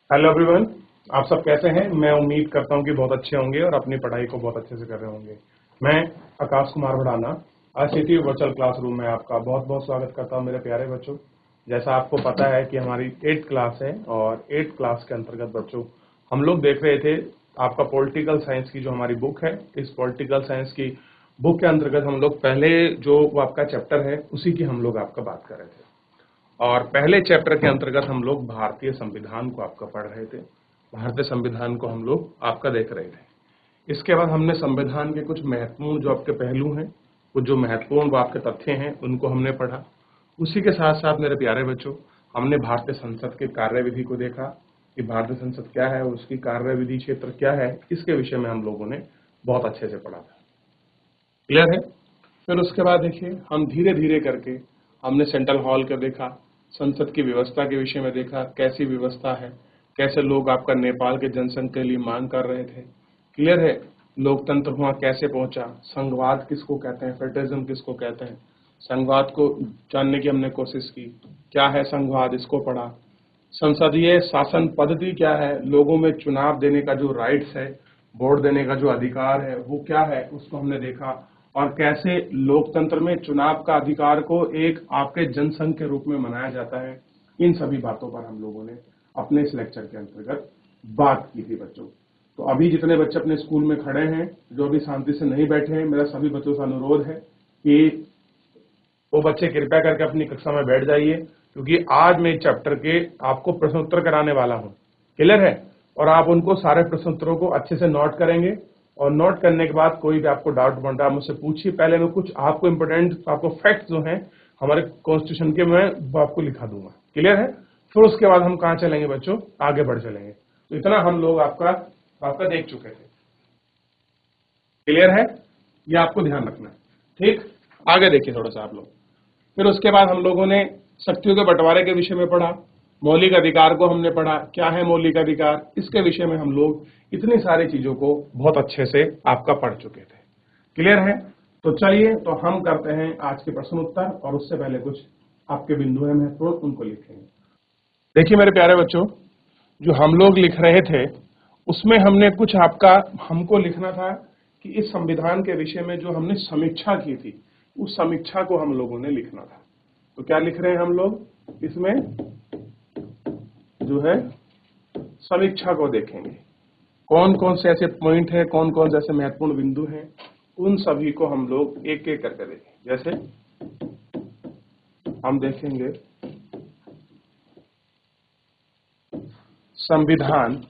Hello everyone. आप सब कैसे हैं? मैं उम्मीद करता हूं कि बहुत अच्छे होंगे और अपनी पढ़ाई को बहुत अच्छे से कर रहे होंगे। मैं Akash Kumar Bhadana ICT virtual classroom में आपका बहुत बहुत स्वागत करता हूं मेरे प्यारे बच्चों। जैसा आपको पता है कि हमारी 8th क्लास है और 8th क्लास के अंतर्गत बच्चों हम लोग देख रहे थे आपका पॉलिटिकल साइंस की जो हमारी बुक है। इस पॉलिटिकल साइंस की बुक के अंतर्गत हम लोग पहले जो वो आपका चैप्टर है उसी की हम लोग आपका बात कर रहे थे और पहले चैप्टर के अंतर्गत हम लोग भारतीय संविधान को आपका पढ़ रहे थे। भारतीय संविधान को हम लोग आपका देख रहे थे। इसके बाद हमने संविधान के कुछ महत्वपूर्ण जो आपके पहलू हैं, कुछ जो महत्वपूर्ण वो आपके तथ्य हैं, उनको हमने पढ़ा। उसी के साथ साथ मेरे प्यारे बच्चों, हमने भारतीय संसद के कार्यविधि को देखा कि भारतीय संसद क्या है, उसकी कार्यविधि क्षेत्र क्या है। इसके विषय में हम लोगों ने बहुत अच्छे से पढ़ा था। क्लियर है? फिर उसके बाद देखिए हम धीरे धीरे करके हमने सेंट्रल हॉल का देखा, संसद की व्यवस्था के विषय में देखा, कैसी व्यवस्था है, कैसे लोग आपका नेपाल के जनसंघ के लिए मांग कर रहे थे। क्लियर है? लोकतंत्र वहां कैसे पहुंचा, संघवाद किसको कहते हैं, फेडरलिज्म किसको कहते हैं, संघवाद को जानने की हमने कोशिश की। क्या है संघवाद, इसको पढ़ा। संसदीय शासन पद्धति क्या है, लोगों में चुनाव देने का जो राइट्स है, वोट देने का जो अधिकार है वो क्या है, उसको हमने देखा। और कैसे लोकतंत्र में चुनाव का अधिकार को एक आपके जनसंघ के रूप में मनाया जाता है। इन सभी बातों पर हम लोगों ने अपने इस लेक्चर के अंतर्गत बात की थी बच्चों। तो अभी जितने बच्चे अपने स्कूल में खड़े हैं, जो अभी शांति से नहीं बैठे हैं, मेरा सभी बच्चों से अनुरोध है कि वो बच्चे कृपया करके अपनी कक्षा में बैठ जाइए, क्योंकि आज मैं इस चैप्टर के आपको प्रश्न उत्तर कराने वाला हूं। क्लियर है? और आप उनको सारे प्रश्न उत्तरों को अच्छे से नोट करेंगे और नोट करने के बाद कोई भी आपको डाउट बन रहा है मुझसे पूछिए। पहले मैं कुछ आपको इंपोर्टेंट आपको फैक्ट्स जो हैं हमारे कॉन्स्टिट्यूशन के, मैं वो आपको लिखा दूंगा। क्लियर है? फिर उसके बाद हम कहाँ चलेंगे बच्चों, आगे बढ़ चलेंगे। तो इतना हम लोग आपका देख चुके थे। क्लियर है? ये आपको ध्यान रखना है। ठीक, आगे देखिए थोड़ा सा आप लोग। फिर उसके बाद हम लोगों ने शक्तियों के बंटवारे के विषय में पढ़ा, मौलिक अधिकार को हमने पढ़ा, क्या है मौलिक अधिकार, इसके विषय में हम लोग इतनी सारी चीजों को बहुत अच्छे से आपका पढ़ चुके थे। क्लियर है? तो चलिए, तो हम करते हैं आज के प्रश्न उत्तर, और उससे पहले कुछ आपके बिंदु है महत्वपूर्ण, उनको लिखेंगे। देखिए मेरे प्यारे बच्चों, जो हम लोग लिख रहे थे उसमें हमने कुछ आपका हमको लिखना था कि इस संविधान के विषय में जो हमने समीक्षा की थी, उस समीक्षा को हम लोगों ने लिखना था। तो क्या लिख रहे हैं हम लोग इसमें, जो है समीक्षा को देखेंगे। कौन कौन से ऐसे पॉइंट है, कौन कौन से ऐसे महत्वपूर्ण बिंदु हैं, उन सभी को हम लोग एक एक करके देखेंगे। जैसे हम देखेंगे संविधान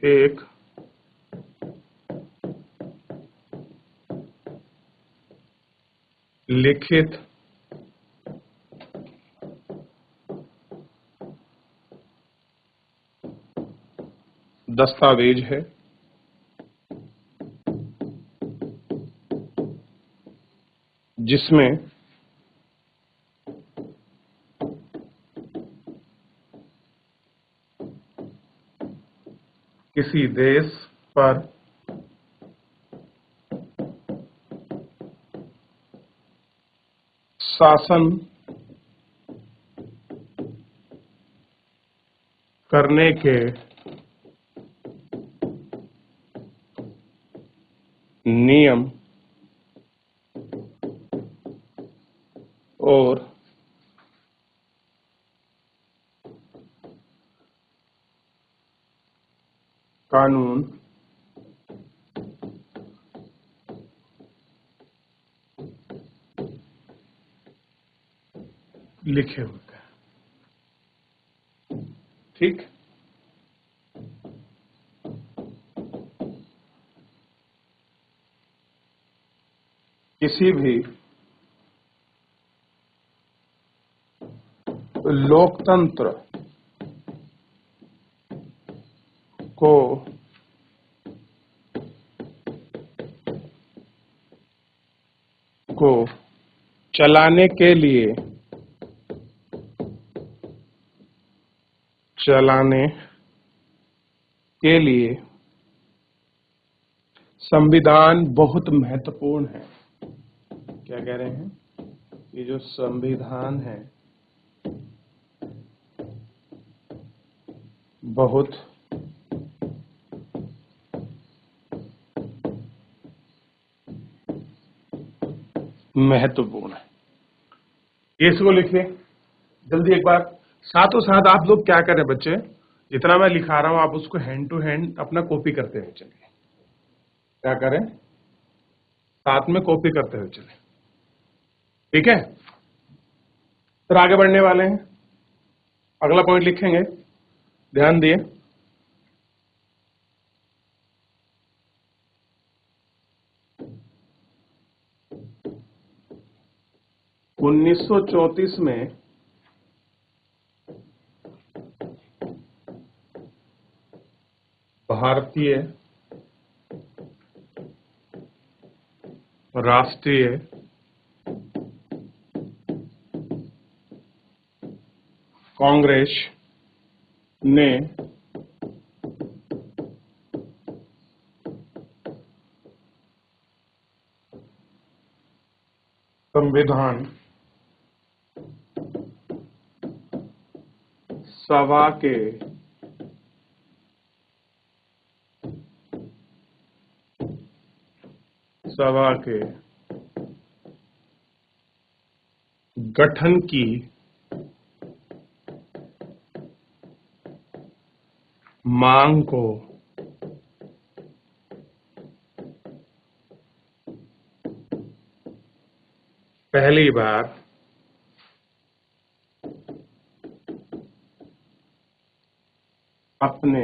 एक लिखित दस्तावेज है जिसमें किसी देश पर शासन करने के नियम और कानून लिखे होते हैं। ठीक, किसी भी लोकतंत्र को को चलाने के लिए संविधान बहुत महत्वपूर्ण है। क्या कह रहे हैं? ये जो संविधान है बहुत महत्वपूर्ण है। इसको लिखिए जल्दी एक बार। साथों साथ आप लोग क्या करें बच्चे, जितना मैं लिखा रहा हूं आप उसको हैंड टू हैंड अपना कॉपी करते हुए चलिए। क्या करें, साथ में कॉपी करते हुए चले, ठीक है। फिर आगे बढ़ने वाले हैं, अगला पॉइंट लिखेंगे, ध्यान दिए। उन्नीस सौ 34 में भारतीय राष्ट्रीय कांग्रेस ने संविधान सभा के गठन की मांग को पहली बार अपने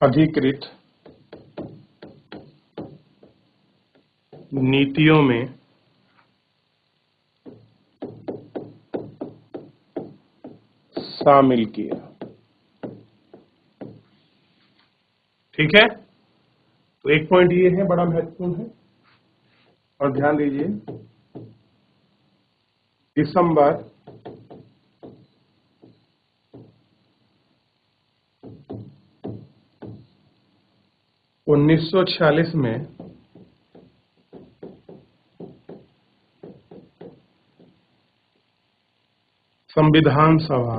अधिकृत नीतियों में शामिल किया। ठीक है, तो एक पॉइंट ये है, बड़ा महत्वपूर्ण है। और ध्यान दीजिए, दिसंबर 1946 में संविधान सभा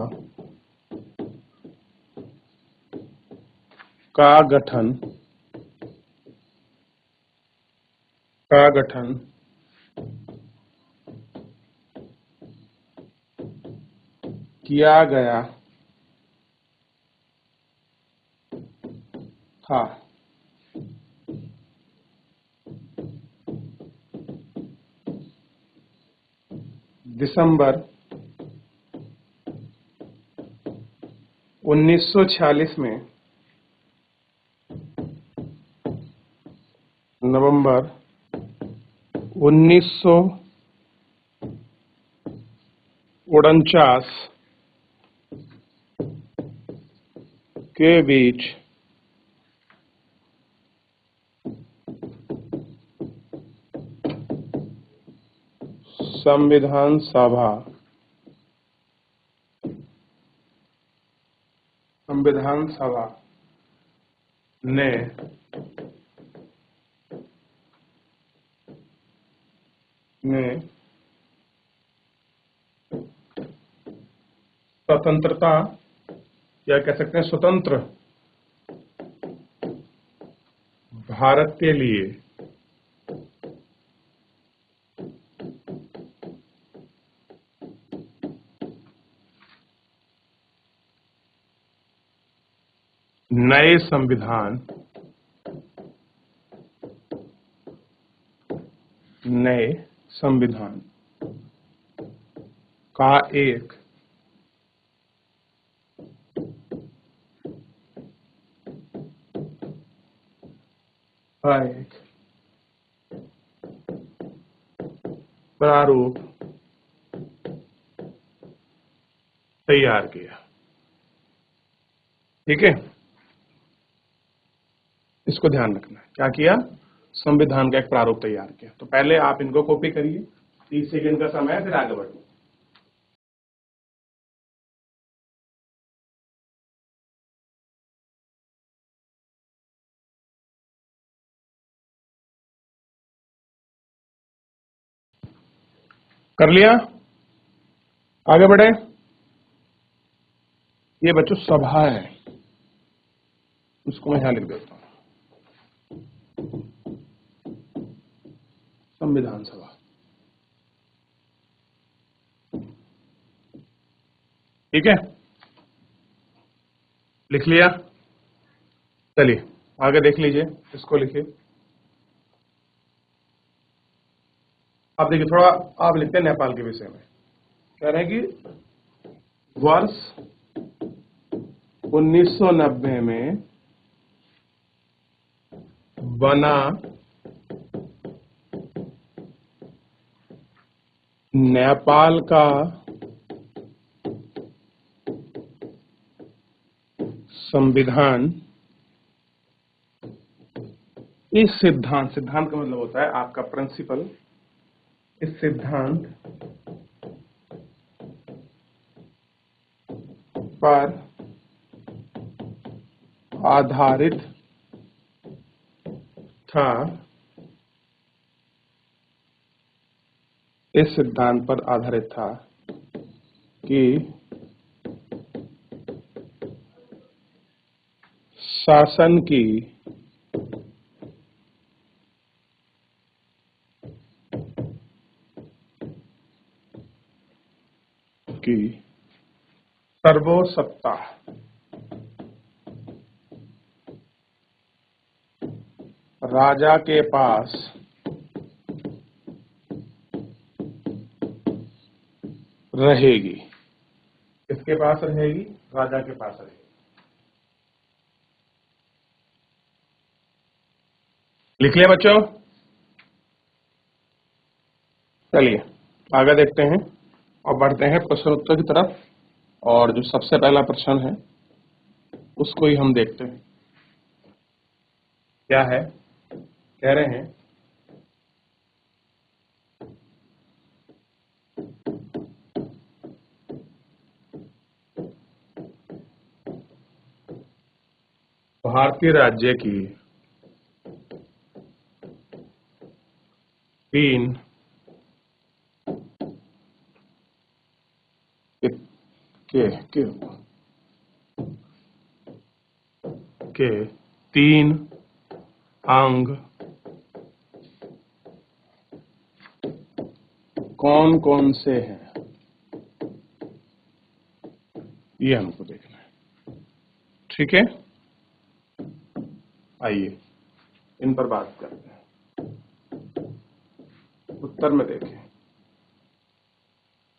का गठन किया गया था। दिसंबर 1946 में नवंबर 1949 के बीच संविधान सभा ने स्वतंत्रता, या कह सकते हैं स्वतंत्र भारत के लिए नए संविधान का एक प्रारूप तैयार किया। ठीक है, इसको ध्यान रखना है। क्या किया? संविधान का एक प्रारूप तैयार किया। तो पहले आप इनको कॉपी करिए, 30 सेकंड का समय है, फिर आगे बढ़िए। कर लिया? आगे बढ़े। ये बच्चों सभा है, उसको मैं यहां लिख देता हूं, संविधान सभा। ठीक है, लिख लिया? चलिए आगे देख लीजिए, इसको लिखिए। आप देखिए, थोड़ा आप लिखते हैं नेपाल के विषय में। कह रहे हैं कि वर्ष 1990 में बना नेपाल का संविधान इस सिद्धांत, सिद्धांत का मतलब होता है आपका प्रिंसिपल, इस सिद्धांत पर आधारित था, इस सिद्धांत पर आधारित था कि शासन की सर्वोच्चता राजा के पास रहेगी। किसके पास रहेगी? राजा के पास रहेगी। लिख लिया बच्चों? चलिए आगे देखते हैं और बढ़ते हैं प्रश्न उत्तर की तरफ। और जो सबसे पहला प्रश्न है उसको ही हम देखते हैं। क्या है? कह रहे हैं भारतीय राज्य की 3 के 3 अंग कौन कौन से हैं, ये हमको देखना है। ठीक है, आइए इन पर बात करते हैं। उत्तर में देखें,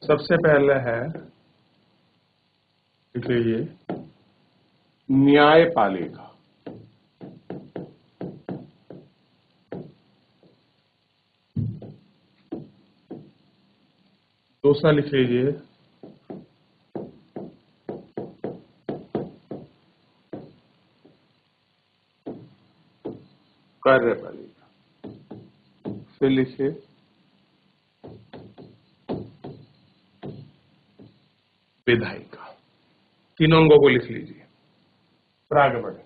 सबसे पहले है, लिख लीजिए, न्यायपालिका। दूसरा लिख लीजिए कार्यपालिका। फिर लिखिए विधायिका। तीनों अंगों को लिख लीजिए, फिर आगे बढ़े।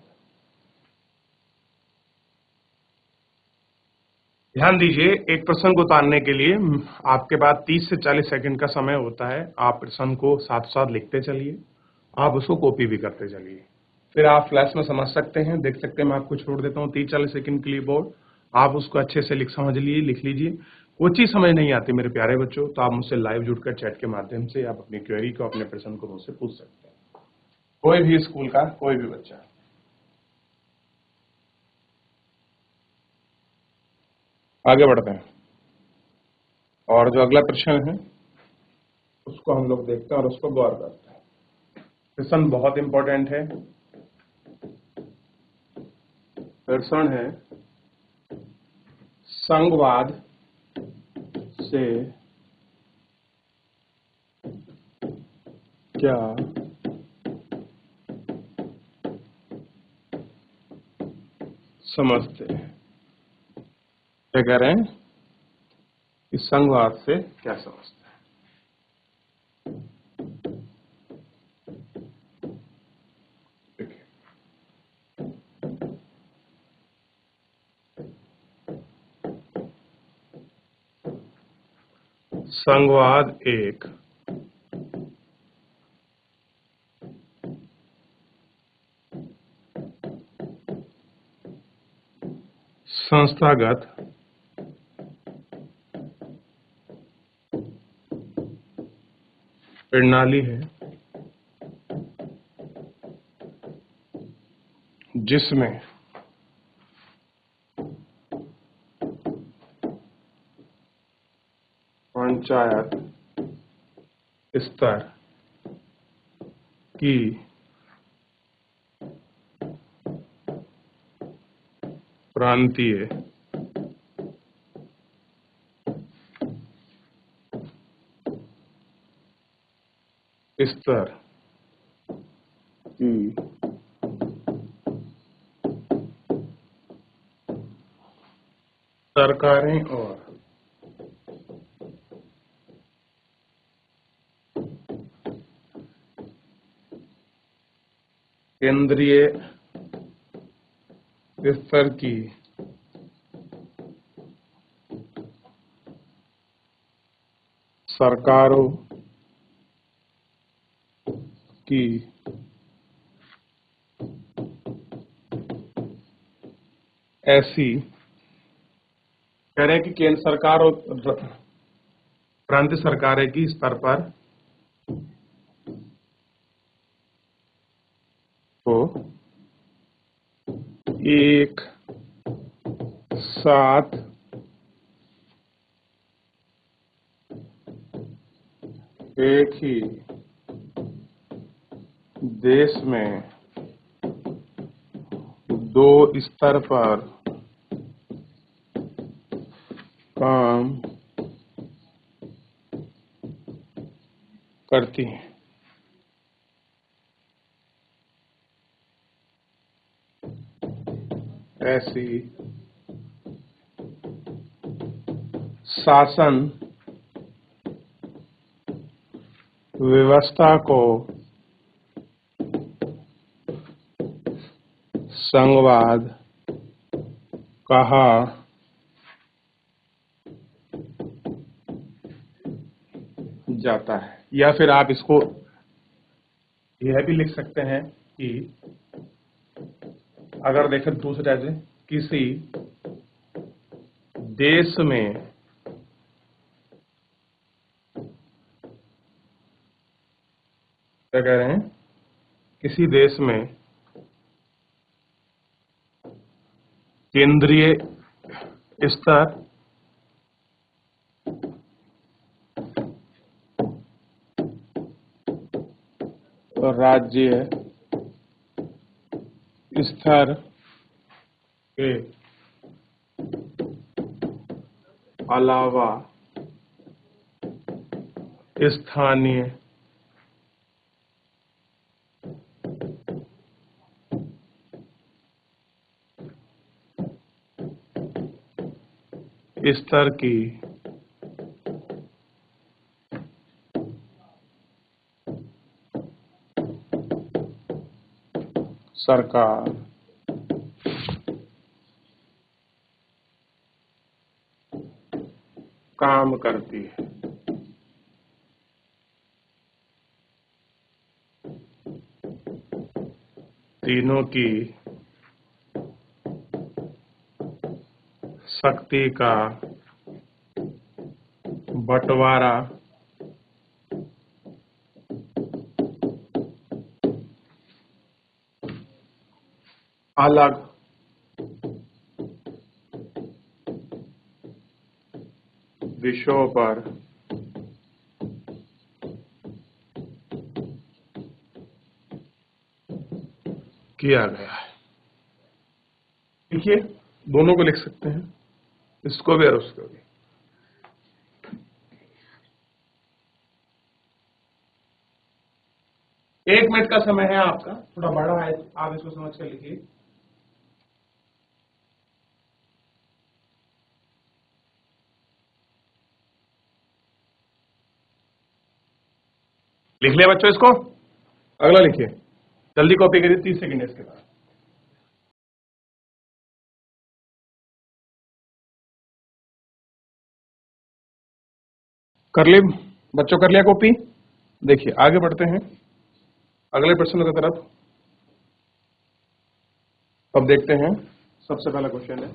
ध्यान दीजिए, एक प्रश्न को उतारने के लिए आपके पास 30 से 40 सेकंड का समय होता है। आप प्रश्न को साथ साथ लिखते चलिए, आप उसको कॉपी भी करते चलिए, फिर आप फ्लैश में समझ सकते हैं, देख सकते हैं। मैं आपको छोड़ देता हूँ 30-40 सेकंड के लिए बोर्ड, आप उसको अच्छे से समझ लीजिए, लिख लीजिए। कोई चीज समझ नहीं आती मेरे प्यारे बच्चों, तो आप मुझसे लाइव जुड़कर चैट के माध्यम से आप अपनी क्वेरी को, अपने प्रश्न को मुझसे पूछ सकते हैं, कोई भी स्कूल का कोई भी बच्चा। आगे बढ़ते हैं और जो अगला प्रश्न है उसको हम लोग देखते हैं और उस पर गौर करते हैं। प्रश्न बहुत इंपॉर्टेंट है। प्रश्न है, संघवाद से क्या समझते हैं? क्या कह रहे हैं कि संघवाद से क्या समझते हैं? देखिए, संघवाद एक संस्थागत प्रणाली है जिसमें पंचायत स्तर की प्रांतीय स्तर की सरकारें और केंद्रीय स्तर की सरकारों की ऐसी कह रहे हैं कि केंद्र सरकार और प्रांतीय सरकारें की स्तर पर को एक साथ एक ही देश में दो स्तर पर काम करती हैं। ऐसी शासन व्यवस्था को संघवाद कहा जाता है। या फिर आप इसको यह भी लिख सकते हैं कि अगर देखें दूसरे तरह से, किसी देश में क्या कह रहे हैं, किसी देश में केंद्रीय स्तर और राज्य स्तर के अलावा स्थानीय स्तर की सरकार काम करती है। तीनों की शक्ति का बंटवारा अलग विषयों पर किया गया है। देखिए, दोनों को लिख सकते हैं, इसको भी और उसको भी। एक मिनट का समय है आपका, थोड़ा बड़ा है, आप इसको समझ कर लिखिए। लिख लिया बच्चों इसको? अगला लिखिए, जल्दी कॉपी करिए, 30 सेकंड है इसके बाद। कर ली बच्चों, कर लिया कॉपी? देखिए आगे बढ़ते हैं अगले प्रश्न की तरफ। अब देखते हैं, सबसे पहला क्वेश्चन है,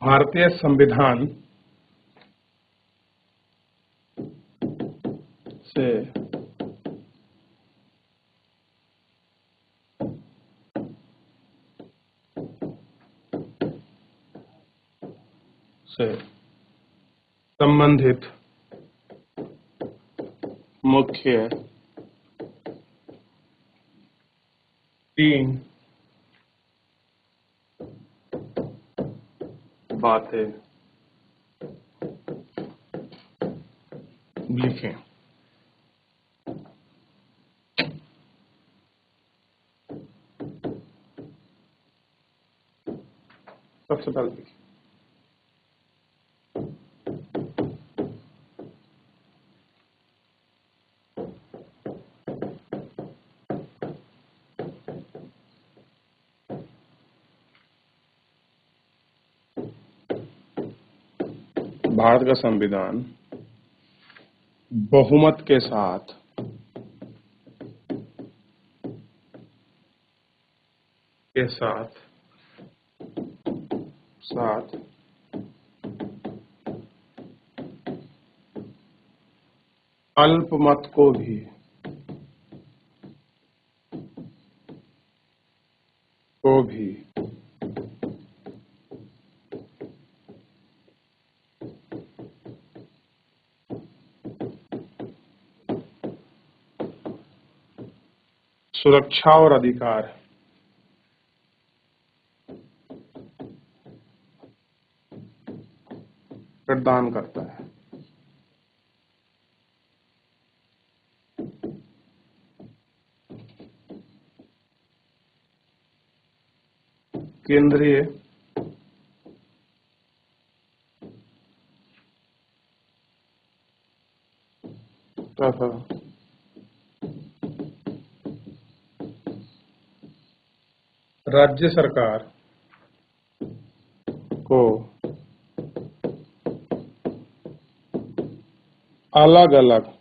भारतीय संविधान से संबंधित मुख्य 3 बातें लिखें। सबसे पहले देखिए, भारत का संविधान बहुमत के साथ अल्पमत को भी सुरक्षा और अधिकार प्रदान करता है। केंद्रीय तथा राज्य सरकार को अलग अलग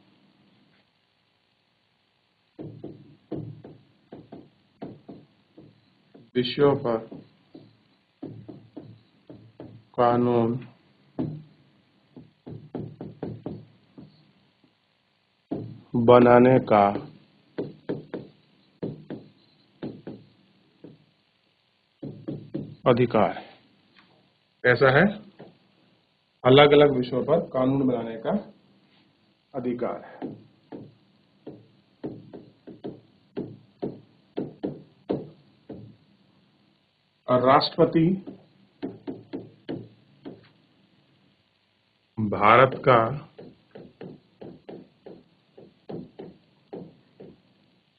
विषयों पर कानून बनाने का अधिकार है। कैसा है? अलग अलग विषयों पर कानून बनाने का अधिकार है। और राष्ट्रपति भारत का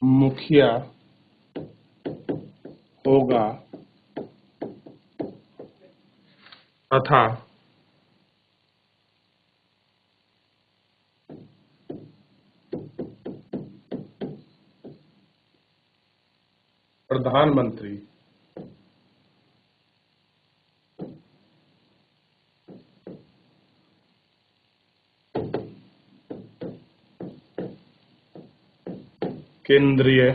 मुखिया होगा तथा प्रधानमंत्री केंद्रीय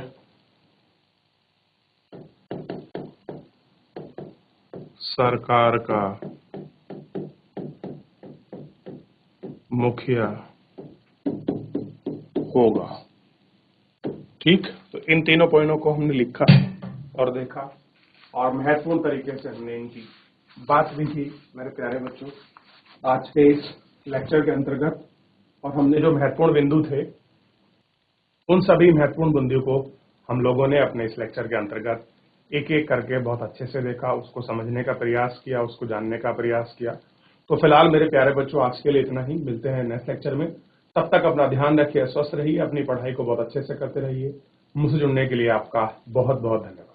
सरकार का मुखिया होगा। ठीक, तो इन तीनों पॉइंटों को हमने लिखा और देखा और महत्वपूर्ण तरीके से हमने इनकी बात भी की मेरे प्यारे बच्चों आज के इस लेक्चर के अंतर्गत। और हमने जो महत्वपूर्ण बिंदु थे उन सभी महत्वपूर्ण बिंदुओं को हम लोगों ने अपने इस लेक्चर के अंतर्गत एक एक करके बहुत अच्छे से देखा, उसको समझने का प्रयास किया, उसको जानने का प्रयास किया। तो फिलहाल मेरे प्यारे बच्चों आज के लिए इतना ही, मिलते हैं नेक्स्ट लेक्चर में। तब तक अपना ध्यान रखिए, स्वस्थ रहिए, अपनी पढ़ाई को बहुत अच्छे से करते रहिए। मुझसे जुड़ने के लिए आपका बहुत बहुत धन्यवाद।